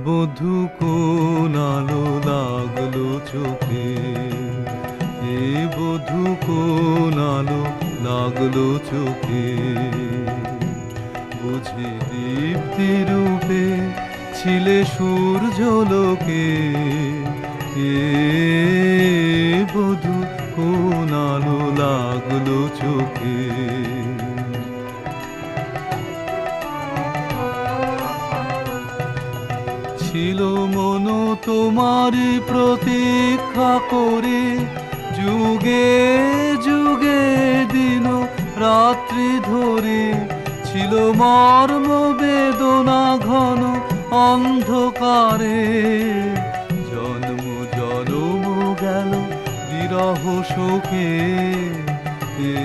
বধূ কোন আলো লাগলো চোখে, এ বধূ কোন আলো লাগলো চোখে, বুঝি দীপ্তি রূপে ছিলে সূর্যলোকে, এ বধূ কোন আলো লাগলো চোখে। ছিল মন তোমারই প্রতীক্ষা করে, যুগে যুগে দিন রাত্রি ধরে, ছিল মর্ম বেদনা ঘন অন্ধকারে, জন্ম জনম গেল বিরহ শোকে, এ